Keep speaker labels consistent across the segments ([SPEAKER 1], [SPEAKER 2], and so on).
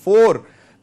[SPEAKER 1] 4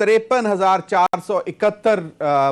[SPEAKER 1] 53,471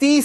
[SPEAKER 1] 30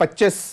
[SPEAKER 1] 25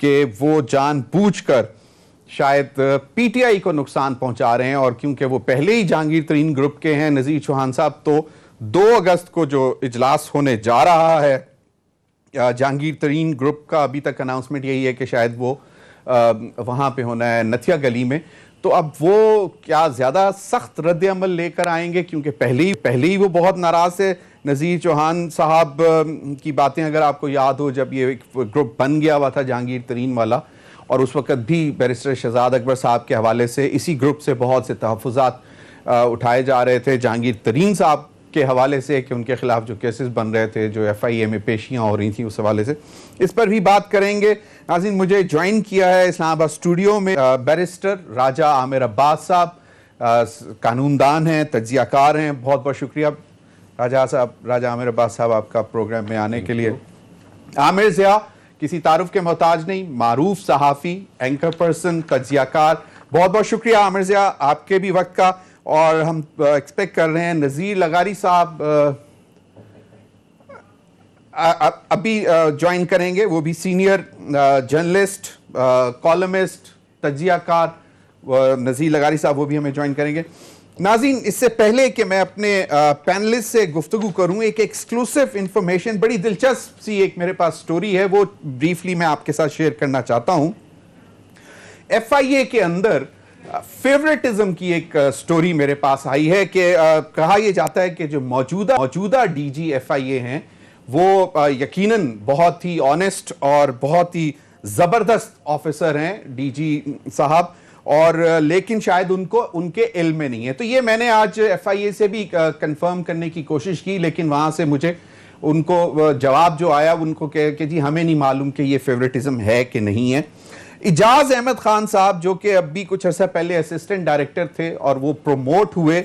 [SPEAKER 1] کہ وہ جان بوجھ کر شاید پی ٹی آئی کو نقصان پہنچا رہے ہیں، اور کیونکہ وہ پہلے ہی جہانگیر ترین گروپ کے ہیں نذیر چوہان صاحب، تو 2 اگست کو جو اجلاس ہونے جا رہا ہے جہانگیر ترین گروپ کا، ابھی تک اناؤنسمنٹ یہی ہے کہ شاید وہ وہاں پہ ہونا ہے نتھیا گلی میں، تو اب وہ کیا زیادہ سخت رد عمل لے کر آئیں گے؟ کیونکہ پہلے ہی وہ بہت ناراض تھے نذیر چوہان صاحب کی باتیں اگر آپ کو یاد ہو، جب یہ ایک گروپ بن گیا ہوا تھا جہانگیر ترین والا، اور اس وقت بھی بیرسٹر شہزاد اکبر صاحب کے حوالے سے اسی گروپ سے بہت سے تحفظات اٹھائے جا رہے تھے جہانگیر ترین صاحب کے حوالے سے، کہ ان کے خلاف جو کیسز بن رہے تھے، جو ایف آئی اے میں پیشیاں ہو رہی تھیں، اس حوالے سے اس پر بھی بات کریں گے۔ ناظرین، مجھے جوائن کیا ہے اسلام آباد اسٹوڈیو میں بیرسٹر راجہ عامر عباس صاحب، قانون دان ہیں، تجزیہ کار ہیں۔ بہت بہت شکریہ راجہ عامر عباس صاحب آپ کا پروگرام میں آنے کے لیے۔ عامر ضیاء کسی تعارف کے محتاج نہیں، معروف صحافی، اینکر پرسن، تجزیہ کار۔ بہت بہت شکریہ عامر ضیاء آپ کے بھی وقت کا، اور ہم ایکسپیکٹ کر رہے ہیں نذیر لغاری صاحب ابھی جوائن کریں گے، وہ بھی سینئر جرنلسٹ، کالمسٹ، تجزیہ کار۔ نذیر لغاری صاحب وہ بھی ہمیں جوائن کریں گے۔ ناظرین، اس سے پہلے کہ میں اپنے پینلسٹ سے گفتگو کروں، ایک ایکسکلوسیو انفارمیشن، بڑی دلچسپ سی ایک میرے پاس سٹوری ہے، وہ بریفلی میں آپ کے ساتھ شیئر کرنا چاہتا ہوں۔ ایف آئی اے کے اندر فیورٹزم کی ایک سٹوری میرے پاس آئی ہے کہ کہا یہ جاتا ہے کہ جو موجودہ ڈی جی ایف آئی اے ہیں وہ یقیناً بہت ہی آنیسٹ اور بہت ہی زبردست آفیسر ہیں ڈی جی صاحب، اور لیکن شاید ان کے علم میں نہیں ہے۔ تو یہ میں نے آج ایف آئی اے سے بھی کنفرم کرنے کی کوشش کی، لیکن وہاں سے مجھے ان کو جواب جو آیا ان کو کہ جی ہمیں نہیں معلوم کہ یہ فیورٹزم ہے کہ نہیں ہے۔ اعجاز احمد خان صاحب، جو کہ اب بھی کچھ عرصہ پہلے اسسٹنٹ ڈائریکٹر تھے اور وہ پروموٹ ہوئے،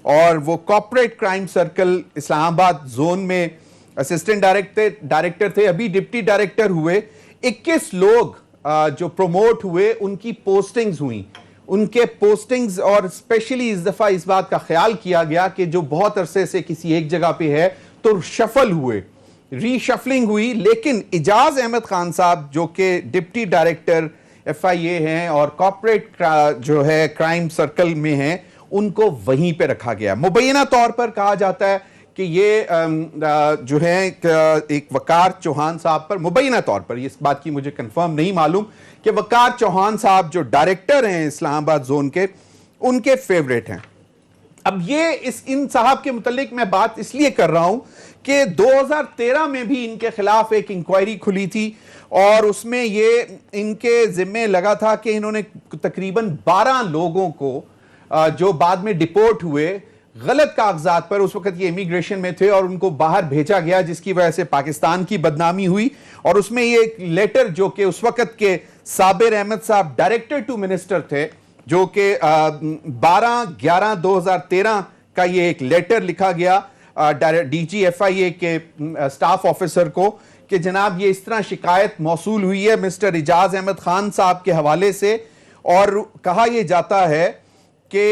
[SPEAKER 1] اور وہ کارپوریٹ کرائم سرکل اسلام آباد زون میں اسسٹنٹ ڈائریکٹر تھے، ابھی ڈپٹی ڈائریکٹر ہوئے۔ 21 لوگ جو پروموٹ ہوئے ان کی پوسٹنگز ہوئیں، ان کے پوسٹنگز، اور اسپیشلی اس دفعہ اس بات کا خیال کیا گیا کہ جو بہت عرصے سے کسی ایک جگہ پہ ہے تو شفل ہوئے، ری شفلنگ ہوئی، لیکن اعجاز احمد خان صاحب جو کہ ڈپٹی ڈائریکٹر ایف آئی اے ہیں اور کارپوریٹ جو ہے کرائم سرکل میں ہیں، ان کو وہیں پہ رکھا گیا۔ مبینہ طور پر کہا جاتا ہے کہ یہ جو ہے ایک وقار چوہان صاحب پر، مبینہ طور پر، اس بات کی مجھے کنفرم نہیں معلوم، کہ وقار چوہان صاحب جو ڈائریکٹر ہیں اسلام آباد زون کے، ان کے فیوریٹ ہیں۔ اب یہ ان صاحب کے متعلق میں بات اس لیے کر رہا ہوں کہ 2013 میں بھی ان کے خلاف ایک انکوائری کھلی تھی، اور اس میں یہ ان کے ذمے لگا تھا کہ انہوں نے تقریباً 12 لوگوں کو جو بعد میں ڈپورٹ ہوئے غلط کاغذات پر، اس وقت یہ امیگریشن میں تھے، اور ان کو باہر بھیجا گیا، جس کی وجہ سے پاکستان کی بدنامی ہوئی۔ اور اس میں یہ ایک لیٹر جو کہ اس وقت کے صابر احمد صاحب ڈائریکٹر ٹو منسٹر تھے، جو کہ 12/11/2013 کا یہ ایک لیٹر لکھا گیا ڈی جی ایف آئی اے کے سٹاف آفیسر کو کہ جناب یہ اس طرح شکایت موصول ہوئی ہے مسٹر اعجاز احمد خان صاحب کے حوالے سے، اور کہا یہ جاتا ہے کہ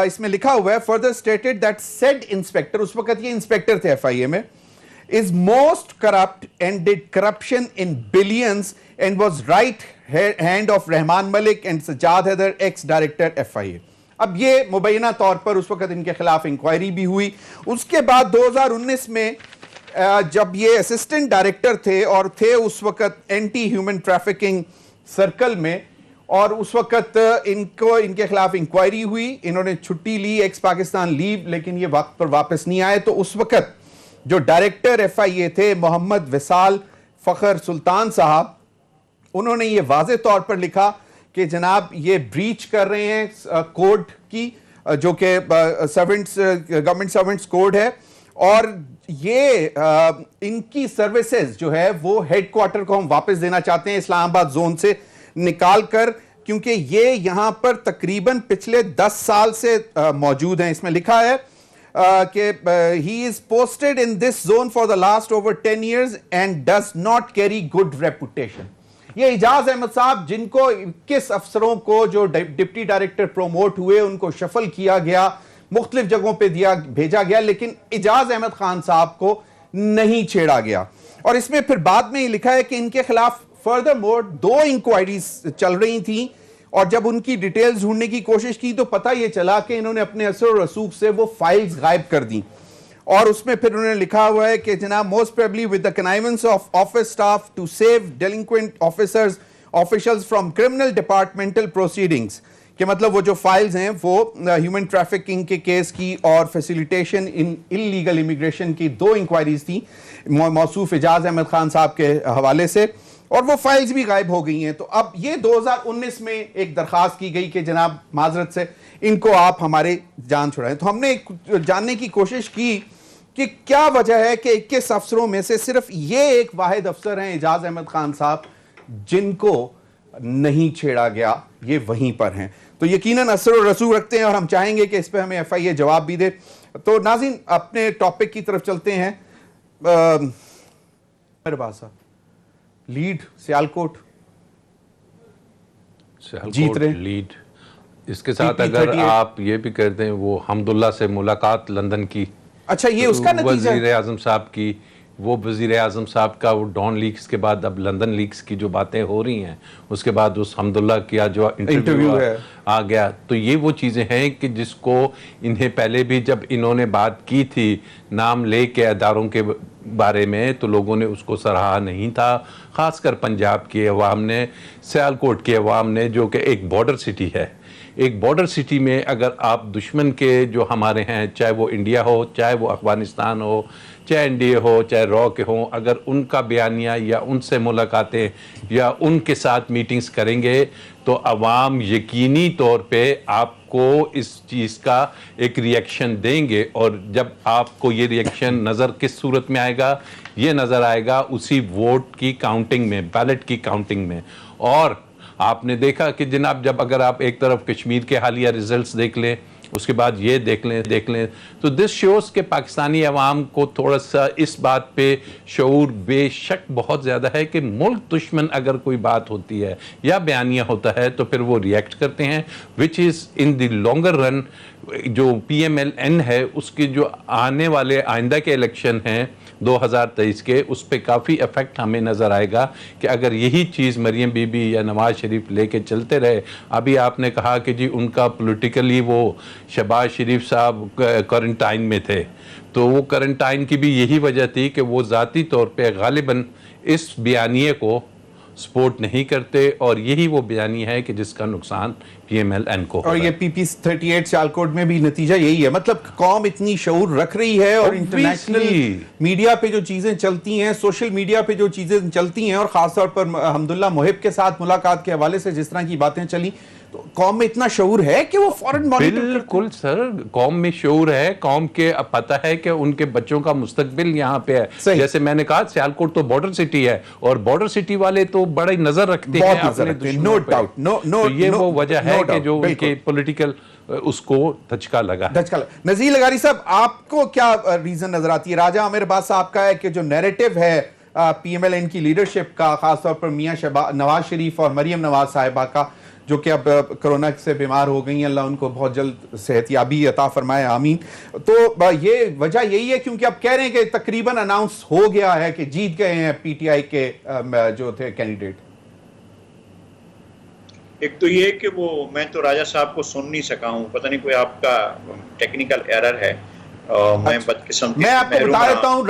[SPEAKER 1] اس میں لکھا ہوا ہے further stated that said inspector، اس وقت یہ انسپیکٹر تھے ایف آئی اے میں، is most corrupt and did corruption in billions and was right hand of Rehman Malik and Sajjad Haider ex director F I A. اب یہ مبینہ طور پر اس وقت ان کے خلاف انکوائری بھی ہوئی۔ اس کے بعد 2019 میں جب یہ اسسٹنٹ ڈائریکٹر تھے اور تھے اس وقت اینٹی ہیومن ٹریفکنگ سرکل میں، اور اس وقت ان کے خلاف انکوائری ہوئی، انہوں نے چھٹی لی، ایکس پاکستان لیو، لیکن یہ وقت پر واپس نہیں آئے۔ تو اس وقت جو ڈائریکٹر ایف آئی اے تھے محمد وصال فخر سلطان صاحب، انہوں نے یہ واضح طور پر لکھا کہ جناب یہ بریچ کر رہے ہیں کوڈ کی، جو کہ گورنمنٹ سرونٹس کوڈ ہے، اور یہ ان کی سروسز جو ہے وہ ہیڈ کوارٹر کو ہم واپس دینا چاہتے ہیں اسلام آباد زون سے نکال کر، کیونکہ یہ یہاں پر تقریباً پچھلے 10 سال سے موجود ہیں۔ اس میں لکھا ہے کہ he is posted in this zone for the last over 10 years and does not carry good reputation۔ یہ اعجاز احمد صاحب جن کو 21 افسروں کو جو ڈپٹی ڈائریکٹر پروموٹ ہوئے ان کو شفل کیا گیا، مختلف جگہوں پہ بھیجا گیا، لیکن اعجاز احمد خان صاحب کو نہیں چھیڑا گیا۔ اور اس میں پھر بعد میں یہ لکھا ہے کہ ان کے خلاف فردر مور 2 انکوائریز چل رہی تھیں اور جب ان کی ڈیٹیلز ڈھونڈنے کی کوشش کی تو پتہ یہ چلا کہ انہوں نے اپنے اثر و رسوخ سے وہ فائلز غائب کر دیں اور اس میں پھر انہوں نے لکھا ہوا ہے کہ جناب most probably with the connivance of office staff to save delinquent officials from criminal departmental proceedings کہ مطلب وہ جو فائلز ہیں وہ ہیومن ٹریفکنگ کے کیس کی اور فیسیلیٹیشن ان انلیگل امیگریشن کی 2 انکوائریز تھیں موصوف اعجاز احمد خان صاحب کے حوالے سے اور وہ فائلز بھی غائب ہو گئی ہیں. تو اب یہ 2019 میں ایک درخواست کی گئی کہ جناب معذرت سے ان کو آپ ہمارے جان چھڑائیں. تو ہم نے جاننے کی کوشش کی کہ کیا وجہ ہے کہ 21 افسروں میں سے صرف یہ ایک واحد افسر ہیں اعجاز احمد خان صاحب جن کو نہیں چھیڑا گیا, یہ وہیں پر ہیں. تو یقیناً اثر و رسوخ رکھتے ہیں اور ہم چاہیں گے کہ اس پہ ہمیں ایف آئی اے جواب بھی دے. تو ناظرین اپنے ٹاپک کی طرف چلتے ہیں. میرے پاس لیڈ سیالکوٹ جیت رہے
[SPEAKER 2] لیڈ, اس کے ساتھ اگر آپ یہ بھی کر دیں وہ حمداللہ سے ملاقات لندن کی,
[SPEAKER 1] اچھا یہ اس کا نتیجہ
[SPEAKER 2] وزیر اعظم صاحب کی, وہ وزیر اعظم صاحب کا وہ ڈان لیکس کے بعد اب لندن لیکس کی جو باتیں ہو رہی ہیں اس کے بعد اس حمداللہ کیا جو انٹرویو آ گیا, تو یہ وہ چیزیں ہیں کہ جس کو انہیں پہلے بھی جب انہوں نے بات کی تھی نام لے کے اداروں کے بارے میں تو لوگوں نے اس کو سراہا نہیں تھا, خاص کر پنجاب کی عوام نے, سیالکوٹ کی عوام نے, جو کہ ایک بارڈر سٹی ہے. ایک بارڈر سٹی میں اگر آپ دشمن کے جو ہمارے ہیں, چاہے وہ انڈیا ہو, چاہے وہ افغانستان ہو, چاہے این ڈی اے ہو, چاہے رو کے ہوں, اگر ان کا بیانیہ یا ان سے ملاقاتیں یا ان کے ساتھ میٹنگز کریں گے تو عوام یقینی طور پہ آپ کو اس چیز کا ایک ریئیکشن دیں گے. اور جب آپ کو یہ ریئیکشن نظر کس صورت میں آئے گا, یہ نظر آئے گا اسی ووٹ کی کاؤنٹنگ میں, بیلٹ کی کاؤنٹنگ میں. اور آپ نے دیکھا کہ جناب جب اگر آپ ایک طرف کشمیر کے حالیہ ریزلٹس دیکھ لیں, اس کے بعد یہ دیکھ لیں تو دس شوز کہ پاکستانی عوام کو تھوڑا سا اس بات پہ شعور بے شک بہت زیادہ ہے کہ ملک دشمن اگر کوئی بات ہوتی ہے یا بیانیہ ہوتا ہے تو پھر وہ ریئیکٹ کرتے ہیں, وچ از ان دی لانگر رن جو پی ایم ایل این ہے اس کے جو آنے والے آئندہ کے الیکشن ہیں 2023 کے, اس پہ کافی افیکٹ ہمیں نظر آئے گا کہ اگر یہی چیز مریم بی بی یا نواز شریف لے کے چلتے رہے. ابھی آپ نے کہا کہ جی ان کا پولیٹیکلی وہ شہباز شریف صاحب کوارنٹائن میں تھے, تو وہ کوارنٹائن کی بھی یہی وجہ تھی کہ وہ ذاتی طور پہ غالباً اس بیانیے کو سپورٹ نہیں کرتے, اور یہی وہ بیانیہ ہے کہ جس کا نقصان پی ایم ایل این کو
[SPEAKER 1] اور یہ پی پی 38 سیالکوٹ میں بھی نتیجہ یہی ہے. مطلب قوم اتنی شعور رکھ رہی ہے اور انٹرنیشنل میڈیا پہ جو چیزیں چلتی ہیں, سوشل میڈیا پہ جو چیزیں چلتی ہیں, اور خاص طور پر حمداللہ محب کے ساتھ ملاقات کے حوالے سے جس طرح کی باتیں چلی, تو قوم میں اتنا شعور ہے کہ وہ فوراً مانیٹر.
[SPEAKER 2] بالکل سر, قوم میں شعور ہے, قوم کے اب پتہ ہے کہ ان کے بچوں کا مستقبل یہاں پہ ہے. جیسے میں نے کہا سیالکوٹ تو بارڈر سٹی ہے اور بارڈر سٹی والے تو بڑی نظر رکھتے ہیں اپنے دشمنوں پہ. یہ وہ وجہ ہے کہ جو ان کے پولیٹیکل اس کو دھچکا لگا.
[SPEAKER 1] نذیر لغاری صاحب آپ کو کیا ریزن نظر آتی ہے؟ راجہ عامر عباس صاحب کا ہے کہ جو نیریٹو ہے پی ایم ایل این کی لیڈرشپ کا, خاص طور پر میاں نواز شریف اور مریم نواز صاحبہ کا, جو کہ اب کرونا سے بیمار ہو گئی ہیں, اللہ ان کو بہت جلد صحت یابی عطا فرمائے, آمین. تو یہ وجہ یہی ہے کیونکہ اب کہہ رہے ہیں کہ تقریباً اناؤنس ہو گیا ہے کہ جیت گئے ہیں پی ٹی آئی کے جو تھے کینڈیڈیٹ.
[SPEAKER 3] ایک تو یہ کہ وہ میں تو راجہ صاحب کو سن نہیں سکا ہوں, پتہ نہیں کوئی آپ کا ٹیکنیکل ایرر ہے. میں بدقسمتی
[SPEAKER 1] میں آپ کو بتا دیتا ہوں,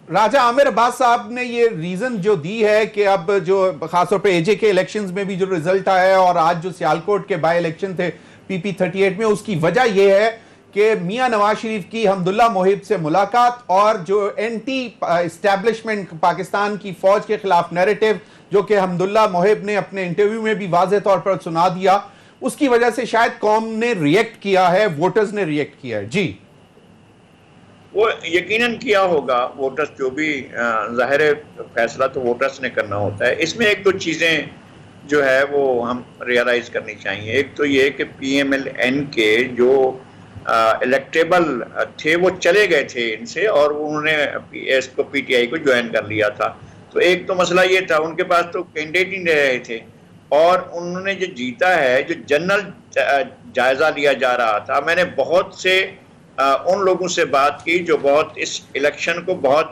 [SPEAKER 1] راجہ عامر عباس صاحب نے یہ ریزن جو دی ہے کہ اب جو خاص طور پہ اے جے کے الیکشنز میں بھی جو رزلٹ آیا ہے اور آج جو سیالکوٹ کے بائی الیکشن تھے پی پی 38 میں, اس کی وجہ یہ ہے کہ میاں نواز شریف کی حمداللہ محب سے ملاقات اور جو اینٹی اسٹیبلشمنٹ پاکستان کی فوج کے خلاف نیریٹو جو کہ حمداللہ محب نے اپنے انٹرویو میں بھی واضح طور پر سنا دیا, اس کی وجہ سے شاید قوم نے ریئیکٹ کیا ہے, ووٹرز نے ریئیکٹ کیا ہے. جی
[SPEAKER 3] وہ یقیناً کیا ہوگا, ووٹرز جو بھی ظاہر فیصلہ تو ووٹرز نے کرنا ہوتا ہے. اس میں ایک دو چیزیں جو ہے وہ ہم ریئلائز کرنی چاہیے. ایک تو یہ کہ پی ایم ایل این کے جو الیکٹیبل تھے وہ چلے گئے تھے ان سے, اور انہوں نے اس کو پی ٹی آئی کو جوائن کر لیا تھا. تو ایک تو مسئلہ یہ تھا, ان کے پاس تو کینڈیڈیٹ ہی نہیں رہے تھے, اور انہوں نے جو جیتا ہے, جو جنرل جائزہ لیا جا رہا تھا, میں نے بہت سے ان لوگوں سے بات کی جو بہت اس الیکشن کو بہت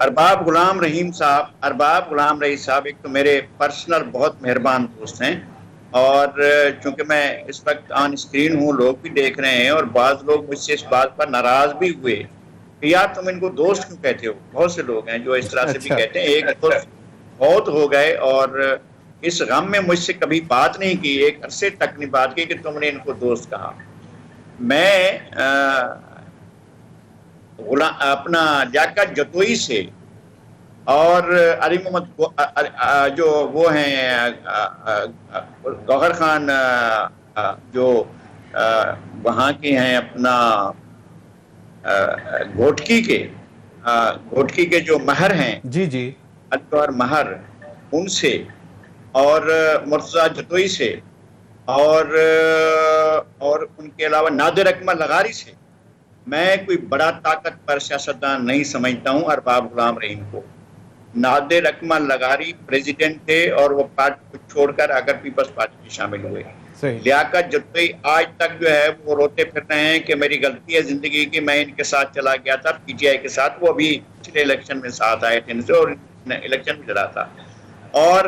[SPEAKER 3] ارباب غلام رحیم صاحب ایک تو میرے پرسنل بہت مہربان دوست ہیں، اور چونکہ میں اس وقت آن اسکرین ہوں، لوگ بھی دیکھ رہے ہیں، اور بعض لوگ مجھ سے اس بات پر ناراض بھی ہوئے کہ یار تم ان کو دوست کیوں کہتے ہو. بہت سے لوگ ہیں جو اس طرح سے بھی کہتے ہیں. ایک دوست بہت ہو گئے اور اس غم میں مجھ سے کبھی بات نہیں کی، ایک عرصے تک نہیں بات کی کہ تم نے ان کو دوست کہا. میں اپنا لیاقت جتوئی سے اور علی محمد جو وہ ہیں گوہر خان جو وہاں کے ہیں اپنا گھوٹکی کے جو مہر ہیں،
[SPEAKER 1] جی
[SPEAKER 3] اور مہر، ان سے اور مرتضی جتوئی سے اور ان کے علاوہ نادر اکمل لغاری سے میں کوئی بڑا طاقتور سیاستدان نہیں سمجھتا ہوں ارباب غلام رحیم کو. نادر اکمل لغاری پریزیڈنٹ تھے اور وہ پارٹی کو چھوڑ کر اگر پیپلز پارٹی میں شامل ہوئے. لیاقت جتوئی آج تک جو ہے وہ روتے پھر رہے ہیں کہ میری غلطی ہے زندگی کی، میں ان کے ساتھ چلا گیا تھا پی ٹی آئی کے ساتھ. وہ ابھی پچھلے الیکشن میں ساتھ آئے تھے ان سے اور الیکشن میں چلا تھا. اور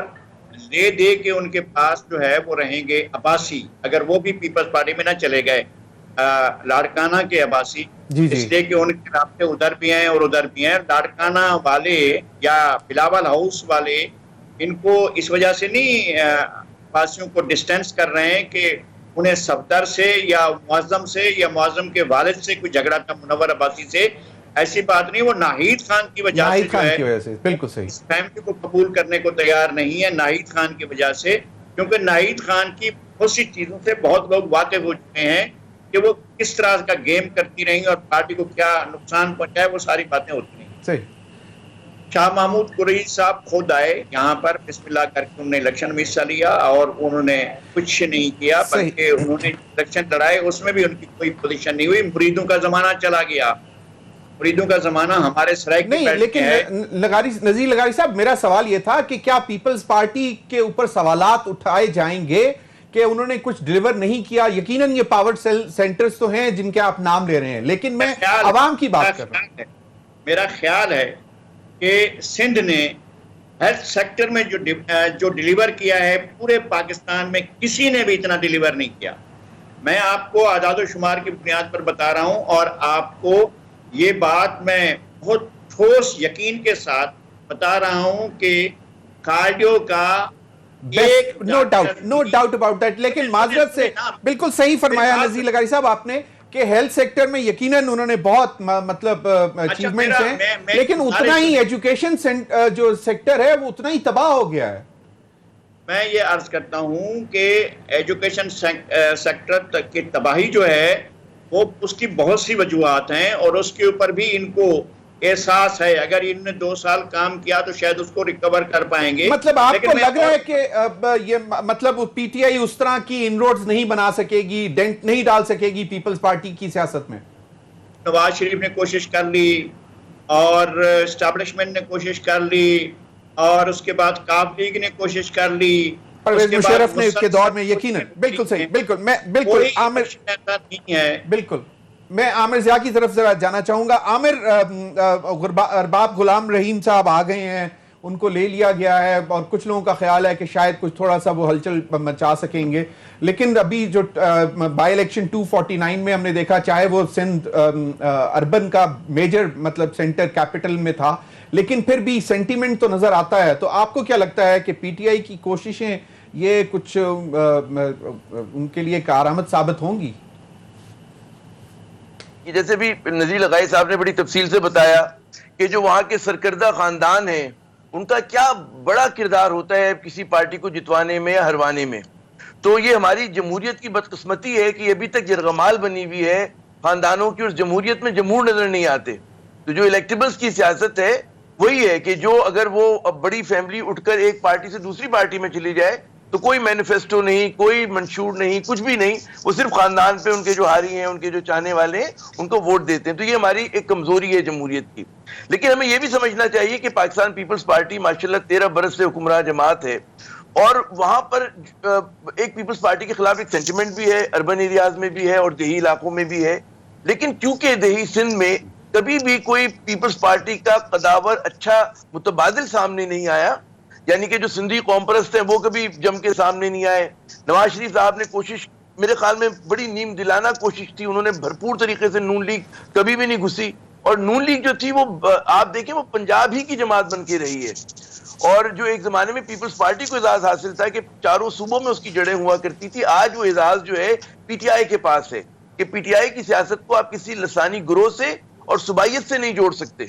[SPEAKER 3] دے کے ان کے پاس جو ہے وہ رہیں گے عباسی، اگر وہ بھی پیپلز پارٹی میں نہ چلے گئے، لاڑکانہ کے عباسی، اس لیے کہ ان کے رابطے ادھر بھی ہیں اور ادھر بھی ہیں. لاڑکانہ والے یا بلاول ہاؤس والے ان کو اس وجہ سے نہیں عباسیوں کو ڈسٹینس کر رہے ہیں کہ انہیں صفدر سے یا معظم سے یا معظم کے والد سے کوئی جھگڑا تھا منور عباسی سے. ایسی بات نہیں، وہ ناہید خان کی وجہ سے جو ہے
[SPEAKER 1] بالکل صحیح
[SPEAKER 3] اس فیملی کو قبول کرنے کو تیار نہیں ہے، ناہید خان کی وجہ سے. کیونکہ ناہید خان کی بہت سی چیزوں سے بہت لوگ واقف ہو چکے ہیں کہ وہ کس طرح کا گیم کرتی رہی اور پارٹی کو کیا نقصان پہنچائے، وہ ساری باتیں ہوتی ہیں.
[SPEAKER 1] صحیح.
[SPEAKER 3] شاہ محمود قریشی صاحب خود آئے یہاں پر، بسم اللہ کر کے انہوں نے الیکشن میں حصہ لیا اور انہوں نے کچھ نہیں کیا، بلکہ انہوں نے الیکشن لڑائے اس میں بھی ان کی کوئی پوزیشن نہیں ہوئی. مریدوں کا زمانہ چلا گیا، مریدوں کا زمانہ ہمارے سرائے
[SPEAKER 1] نہیں. لیکن نذیر لغاری صاحب، میرا سوال یہ تھا کہ کیا پیپلز پارٹی کے اوپر سوالات اٹھائے جائیں گے کہ انہوں نے کچھ ڈیلیور نہیں کیا؟ یقیناً یہ پاور سینٹرز تو ہیں جن کے آپ نام لے رہے ہیں، لیکن میں عوام کی بات کر رہا ہوں.
[SPEAKER 3] میرا خیال ہے کہ سندھ نے ہیلتھ سیکٹر میں جو ڈیلیور کیا ہے پورے پاکستان میں کسی نے بھی اتنا ڈیلیور نہیں کیا. میں آپ کو اعداد و شمار کی بنیاد پر بتا رہا ہوں اور آپ کو یہ بات میں بہت ٹھوس یقین کے ساتھ بتا رہا ہوں کہ کارڈیو کا
[SPEAKER 1] نو ڈاؤٹ اباؤٹ دیٹ. لیکن معذرت سے بالکل صحیح فرمایا نذیر لغاری صاحب آپ نے کہ ہیلتھ سیکٹر میں یقیناً انہوں نے بہت مطلب اچیومنٹس ہیں، لیکن اتنا ہی ایجوکیشن جو سیکٹر ہے وہ اتنا ہی تباہ ہو گیا ہے.
[SPEAKER 3] میں یہ عرض کرتا ہوں کہ ایجوکیشن سیکٹر کی تباہی جو ہے وہ اس کی بہت سی وجوہات ہیں اور اس کے اوپر بھی ان کو احساس ہے. اگر ان نے 2 سال کام کیا تو شاید اس کو ریکور کر پائیں گے.
[SPEAKER 1] مطلب آپ کو لگ رہا ہے کہ یہ مطلب پی ٹی آئی اس طرح کی انروڈز نہیں بنا سکے گی، ڈینٹ نہیں ڈال سکے گی پیپلز پارٹی کی سیاست میں؟
[SPEAKER 3] نواز شریف نے کوشش کر لی اور اسٹیبلشمنٹ نے کوشش کر لی اور اس کے بعد کاف لیگ نے کوشش کر لی،
[SPEAKER 1] پرویز مشرف نے اس کے دور میں یقیناً. بالکل صحیح. بالکل میں عامر ضیاء کی طرف ذرا جانا چاہوں گا. عامر، ارباب غلام رحیم صاحب آ گئے ہیں، ان کو لے لیا گیا ہے اور کچھ لوگوں کا خیال ہے کہ شاید کچھ تھوڑا سا وہ ہلچل مچا سکیں گے. لیکن ابھی جو بائی الیکشن 249 میں ہم نے دیکھا، چاہے وہ سندھ اربن کا میجر مطلب سینٹر کیپٹل میں تھا، لیکن پھر بھی سینٹیمنٹ تو نظر آتا ہے. تو آپ کو کیا لگتا ہے کہ پی ٹی آئی کی کوششیں یہ کچھ ان کے لیے کارآمد ثابت ہوں گی؟
[SPEAKER 4] جیسے بھی نذیر لغاری صاحب نے بڑی تفصیل سے بتایا کہ جو وہاں کے سرکردہ خاندان ہیں ان کا کیا بڑا کردار ہوتا ہے کسی پارٹی کو جتوانے میں یا ہروانے میں. تو یہ ہماری جمہوریت کی بدقسمتی ہے کہ ابھی تک یرغمال بنی ہوئی ہے خاندانوں کی، اور جمہوریت میں جمہور نظر نہیں آتے. تو جو الیکٹیبلز کی سیاست ہے وہی ہے کہ جو اگر وہ بڑی فیملی اٹھ کر ایک پارٹی سے دوسری پارٹی میں چلی جائے تو کوئی مینیفیسٹو نہیں، کوئی منشور نہیں، کچھ بھی نہیں، وہ صرف خاندان پہ ان کے جو ہاری ہیں، ان کے جو چاہنے والے ہیں ان کو ووٹ دیتے ہیں. تو یہ ہماری ایک کمزوری ہے جمہوریت کی. لیکن ہمیں یہ بھی سمجھنا چاہیے کہ پاکستان پیپلز پارٹی ماشاءاللہ 13 برس سے حکمراں جماعت ہے اور وہاں پر ایک پیپلز پارٹی کے خلاف ایک سینٹیمنٹ بھی ہے، اربن ایریاز میں بھی ہے اور دیہی علاقوں میں بھی ہے. لیکن کیونکہ دیہی سندھ میں کبھی بھی کوئی پیپلز پارٹی کا قداور اچھا متبادل سامنے نہیں آیا. یعنی کہ جو سندھی قوم پرست ہیں وہ کبھی جم کے سامنے نہیں آئے. نواز شریف صاحب نے کوشش, میرے خیال میں بڑی نیم دلانہ کوشش تھی, انہوں نے بھرپور طریقے سے نون لیگ کبھی بھی نہیں گھسی, اور نون لیگ جو تھی وہ آپ دیکھیں وہ پنجاب ہی کی جماعت بن کے رہی ہے. اور جو ایک زمانے میں پیپلز پارٹی کو اعزاز حاصل تھا کہ چاروں صوبوں میں اس کی جڑیں ہوا کرتی تھی, آج وہ اعزاز جو ہے پی ٹی آئی کے پاس ہے کہ پی ٹی آئی کی سیاست کو آپ کسی لسانی گروہ سے اور صوبائیت سے نہیں جوڑ سکتے.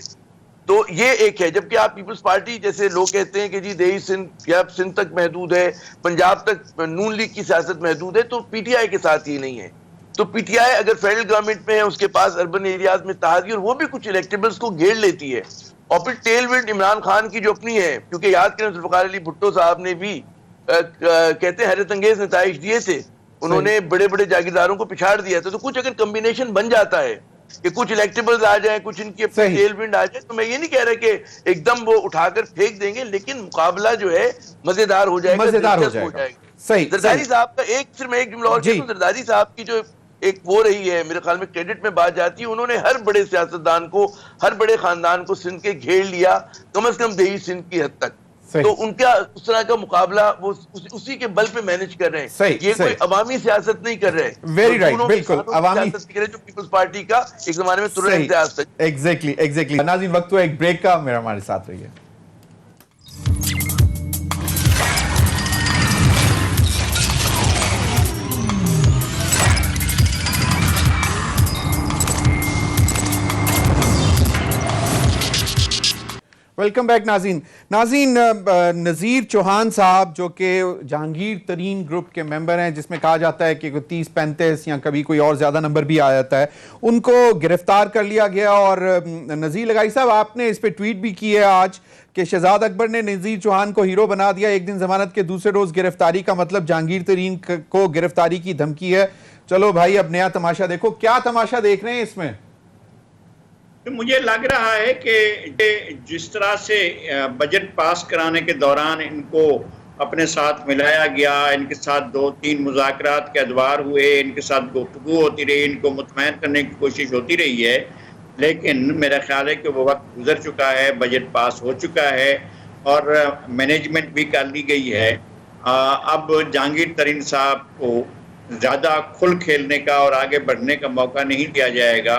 [SPEAKER 4] تو یہ ایک ہے. جبکہ آپ پیپلز پارٹی جیسے لوگ کہتے ہیں کہ جی دیہی سندھ یا سندھ تک محدود ہے, پنجاب تک نون لیگ کی سیاست محدود ہے, تو پی ٹی آئی کے ساتھ یہ نہیں ہے. تو پی ٹی آئی اگر فیڈرل گورنمنٹ میں ہے, اس کے پاس اربن ایریاز میں اتحادی, اور وہ بھی کچھ الیکٹیبلز کو گھیر لیتی ہے. اور پھر ٹیل ونڈ عمران خان کی جو اپنی ہے, کیونکہ یاد کریں ذوالفقار علی بھٹو صاحب نے بھی کہتے ہیں حیرت انگیز نتائج دیے تھے, انہوں نے بڑے بڑے جاگیرداروں کو پچھاڑ دیا تھا. تو کچھ اگر کمبینیشن بن جاتا ہے کہ کچھ الیکٹیبلز آ جائیں, کچھ ان کی اپنی ٹیل ونڈ آ جائے, تو میں یہ نہیں کہہ رہا کہ ایک دم وہ اٹھا کر پھینک دیں گے, لیکن مقابلہ جو ہے مزیدار ہو جائے گا, دلچسپ ہو جائے گا. زرداری صاحب کا صرف میں ایک جملہ اور کہتا ہوں, زرداری صاحب کی جو ایک وہ رہی ہے, میرے خیال میں کریڈٹ میں بات جاتی ہے, انہوں نے ہر بڑے سیاستدان کو, ہر بڑے خاندان کو سندھ کے گھیر لیا, کم از کم دیہی سندھ کی حد تک. تو ان کا اس طرح کا مقابلہ وہ اسی کے بل پہ مینج کر رہے ہیں. یہ کوئی عوامی سیاست نہیں کر رہے.
[SPEAKER 1] ویری رائٹ, بالکل
[SPEAKER 4] عوامی سیاست جو پیپلز پارٹی کا ایک زمانے میں ترہ امتیاز تک.
[SPEAKER 1] ایگزیکٹلی. ناظرین وقت ہوا ایک بریک کا, میرا ہمارے ساتھ رہیے. ویلکم بیک ناظرین. نذیر چوہان صاحب جو کہ جہانگیر ترین گروپ کے ممبر ہیں, جس میں کہا جاتا ہے کہ 30-35 یا کبھی کوئی اور زیادہ نمبر بھی آ جاتا ہے, ان کو گرفتار کر لیا گیا. اور نذیر لگائی صاحب, آپ نے اس پہ ٹویٹ بھی کی ہے آج کہ شہزاد اکبر نے نذیر چوہان کو ہیرو بنا دیا, ایک دن ضمانت کے دوسرے روز گرفتاری کا مطلب جہانگیر ترین کو گرفتاری کی دھمکی ہے. چلو بھائی اب نیا تماشا دیکھو. کیا تماشا دیکھ رہے ہیں اس میں؟
[SPEAKER 3] مجھے لگ رہا ہے کہ جس طرح سے بجٹ پاس کرانے کے دوران ان کو اپنے ساتھ ملایا گیا, ان کے ساتھ 2-3 مذاکرات کے ادوار ہوئے, ان کے ساتھ گفتگو ہوتی رہی, ان کو مطمئن کرنے کی کوشش ہوتی رہی ہے, لیکن میرا خیال ہے کہ وہ وقت گزر چکا ہے, بجٹ پاس ہو چکا ہے اور مینجمنٹ بھی کر لی گئی ہے. اب جہانگیر ترین صاحب کو زیادہ کھل کھیلنے کا اور آگے بڑھنے کا موقع نہیں دیا جائے گا,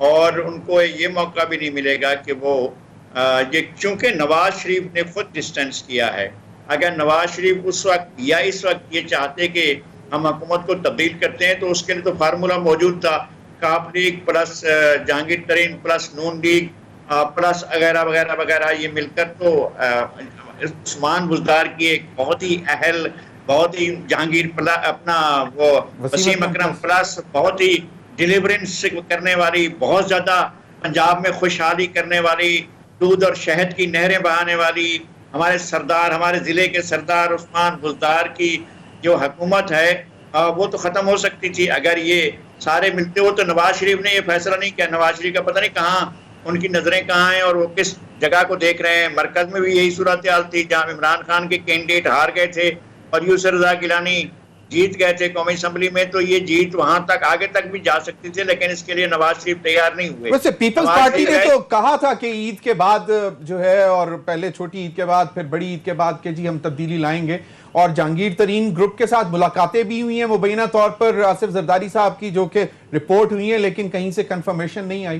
[SPEAKER 3] اور ان کو یہ موقع بھی نہیں ملے گا کہ وہ چونکہ نواز شریف نے خود ڈسٹینس کیا ہے. اگر نواز شریف اس وقت یا اس وقت یہ چاہتے کہ ہم حکومت کو تبدیل کرتے ہیں, تو اس کے لیے تو فارمولا موجود تھا, کاف لیگ پلس جہانگیر ترین پلس نون لیگ پلس وغیرہ وغیرہ وغیرہ, یہ مل کر تو عثمان بزدار کی ایک بہت ہی اہل, بہت ہی جہانگیر اپنا وہ وسیم اکرم پلس بہت ہی ڈیلیورنس کرنے والی, بہت زیادہ پنجاب میں خوشحالی کرنے والی, دودھ اور شہد کی نہریں بہانے والی ہمارے سردار, ہمارے ضلع کے سردار عثمان بزدار کی جو حکومت ہے وہ تو ختم ہو سکتی تھی اگر یہ سارے ملتے ہو. تو نواز شریف نے یہ فیصلہ نہیں کیا. نواز شریف کا پتہ نہیں کہاں, ان کی نظریں کہاں ہیں اور وہ کس جگہ کو دیکھ رہے ہیں. مرکز میں بھی یہی صورتحال تھی, جہاں عمران خان کے کینڈیڈیٹ ہار گئے تھے اور یوسف رضا گیلانی جیت گئے تھے قومی اسمبلی میں, تو یہ جیت وہاں تک آگے تک بھی جا سکتی تھی, لیکن اس کے لیے نواز شریف تیار نہیں ہوئے.
[SPEAKER 1] ویسے پیپلز پارٹی نے تو کہا تھا کہ عید کے بعد جو ہے, اور پہلے چھوٹی عید کے بعد پھر بڑی عید کے بعد, کہ جی ہم تبدیلی لائیں گے, اور جہانگیر ترین گروپ کے ساتھ ملاقاتیں بھی ہوئی ہیں مبینہ طور پر آصف زرداری صاحب کی, جو کہ رپورٹ ہوئی ہیں, لیکن کہیں سے کنفرمیشن نہیں آئی.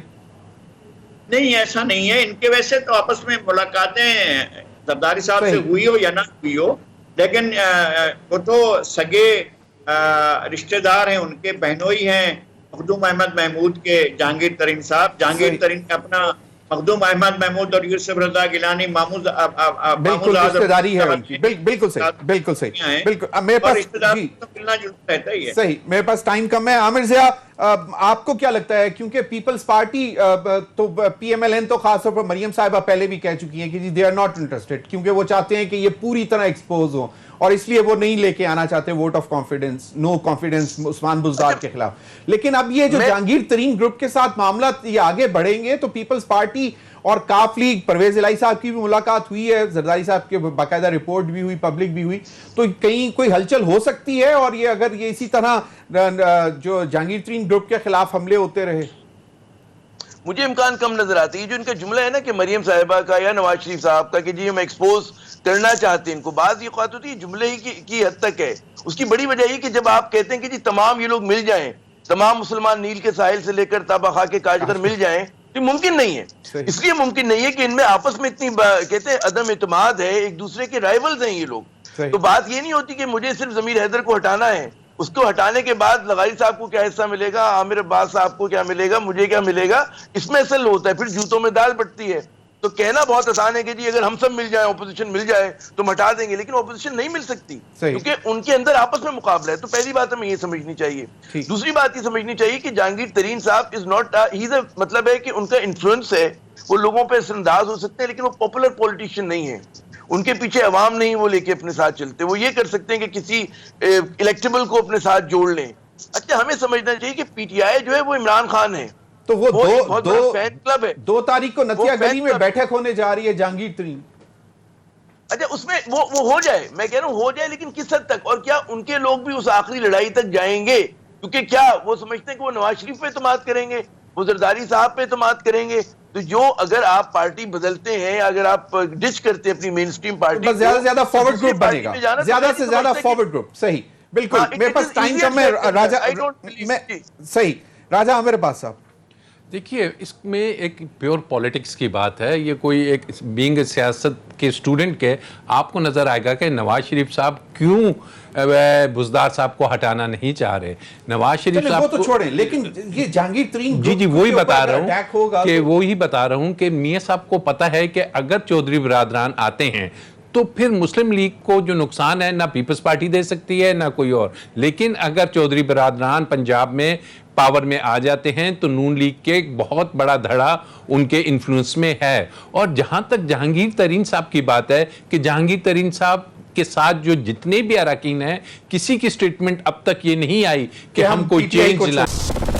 [SPEAKER 3] نہیں, ایسا نہیں ہے. ان کے ویسے تو آپس میں ملاقاتیں زرداری صاحب سے ہوئی ہو یا نہ ہوئی ہو, لیکن وہ تو سگے رشتہ دار ہیں, ان کے بہنوئی ہیں مخدوم احمد محمود کے جہانگیر ترین صاحب. جہانگیر ترین کا اپنا مخدوم احمد محمود اور یوسف رضا گیلانی
[SPEAKER 1] بالکل رشتہ داری ہے ان کی. بالکل صحیح, بالکل صحیح, بالکل. میرے پاس صحیح, میرے پاس ٹائم کم ہے. عامر ضیاء, آپ کو کیا لگتا ہے, کیونکہ پیپلز پارٹی تو پی ایم ایل این تو خاص طور پر مریم صاحبہ پہلے بھی کہہ چکی ہیں کہ جی دے آر ناٹ انٹرسٹڈ, کیونکہ وہ چاہتے ہیں کہ یہ پوری طرح ایکسپوز ہو, اور اس لیے وہ نہیں لے کے آنا چاہتے vote of confidence, no confidence Usman Buzdar کے خلاف. لیکن اب یہ جو جہانگیر ترین گروپ کے ساتھ معاملہ یہ آگے بڑھیں گے, تو پیپلز پارٹی اور کاف لیگ, پرویز الہی صاحب کی بھی ملاقات ہوئی ہے, زرداری صاحب کے باقاعدہ رپورٹ بھی ہوئی, پبلک بھی ہوئی, تو کہیں کوئی ہلچل ہو سکتی ہے. اور یہ اگر یہ اسی طرح جو جہانگیر ترین گروپ کے خلاف حملے ہوتے رہے,
[SPEAKER 4] مجھے امکان کم نظر آتی ہے. جو ان کا جملہ ہے نا کہ مریم صاحبہ کا یا نواز شریف صاحب کا کہ جی ہم ایکسپوز کرنا چاہتے ہیں ان کو, بعض یہ بات ہوتی ہے جملے ہی کی حد تک ہے. اس کی بڑی وجہ یہ کہ جب آپ کہتے ہیں کہ جی تمام یہ لوگ مل جائیں, تمام مسلمان نیل کے ساحل سے لے کر تابا خاک کے کاشغر مل جائیں, یہ ممکن نہیں ہے. اس لیے ممکن نہیں ہے کہ ان میں آپس میں اتنی کہتے ہیں عدم اعتماد ہے, ایک دوسرے کے رائیولز ہیں یہ لوگ. تو بات یہ نہیں ہوتی کہ مجھے صرف ضمیر حیدر کو ہٹانا ہے, اس کو ہٹانے کے بعد لغاری صاحب کو کیا حصہ ملے گا, عامر عباس صاحب کو کیا ملے گا, مجھے کیا ملے گا, اس میں اصل ہوتا ہے. پھر جوتوں میں دال بٹتی ہے. تو کہنا بہت آسان ہے کہ جی اگر ہم سب مل جائیں, اپوزیشن مل جائے تو ہم ہٹا دیں گے, لیکن اپوزیشن نہیں مل سکتی کیونکہ ان کے اندر آپس میں مقابلہ ہے. تو پہلی بات ہمیں یہ سمجھنی چاہیے. دوسری بات یہ سمجھنی چاہیے کہ جہانگیر ترین صاحب از ناٹ مطلب ہے کہ ان کا انفلوئنس ہے, وہ لوگوں پہ اثر انداز ہو سکتے ہیں, لیکن وہ پاپولر پولیٹیشین نہیں ہے. ان کے پیچھے عوام نہیں وہ لے کے اپنے ساتھ چلتے. وہ یہ کر سکتے ہیں کہ کسی الیکٹیبل کو اپنے ساتھ جوڑ لیں. اچھا ہمیں سمجھنا چاہیے کہ پی ٹی آئی جو ہے وہ عمران خان ہے,
[SPEAKER 1] تو وہ
[SPEAKER 4] فین کلب ہے.
[SPEAKER 1] 2 تاریخ کو نتیہ گلی میں بیٹھک ہونے جا رہی ہے جہانگیر ترین.
[SPEAKER 4] اچھا اس میں وہ ہو جائے, میں کہہ رہا ہوں ہو جائے, لیکن کس حد تک, اور کیا ان کے لوگ بھی اس آخری لڑائی تک جائیں گے؟ کیونکہ کیا وہ سمجھتے ہیں کہ وہ نواز شریف پہ اعتماد کریں گے, وہ زرداری صاحب پہ اعتماد کریں گے؟ تو جو اگر آپ پارٹی بدلتے ہیں, اگر آپ ڈچ کرتے ہیں اپنی مین اسٹریم پارٹی,
[SPEAKER 1] زیادہ سے زیادہ فارورڈ گروپ بنے گا, زیادہ سے زیادہ فارورڈ گروپ. صحیح, بالکل. میرے پاس ٹائم کم ہے صحیح. راجہ عامر عباس صاحب,
[SPEAKER 2] دیکھیے اس میں ایک پیور پولیٹکس کی بات ہے. یہ کوئی ایک بینگ سیاست کے اسٹوڈنٹ کے آپ کو نظر آئے گا کہ نواز شریف صاحب کیوں بزدار صاحب کو ہٹانا نہیں چاہ رہے. نواز شریف صاحب
[SPEAKER 1] وہ تو چھوڑیں, لیکن یہ جہانگیر ترین
[SPEAKER 2] جی وہی بتا رہا ہوں کہ وہی بتا رہا ہوں کہ میاں صاحب کو پتہ ہے کہ اگر چودھری برادران آتے ہیں تو پھر مسلم لیگ کو جو نقصان ہے نہ پیپلز پارٹی دے سکتی ہے نہ کوئی اور. لیکن اگر چودھری برادران پنجاب میں پاور میں آ جاتے ہیں تو نون لیگ کے ایک بہت بڑا دھڑا ان کے انفلوئنس میں ہے. اور جہاں تک جہانگیر ترین صاحب کی بات ہے کہ جہانگیر ترین صاحب کے ساتھ جو جتنے بھی اراکین ہیں, کسی کی سٹیٹمنٹ اب تک یہ نہیں آئی کہ ہم کوئی چینج لائیں.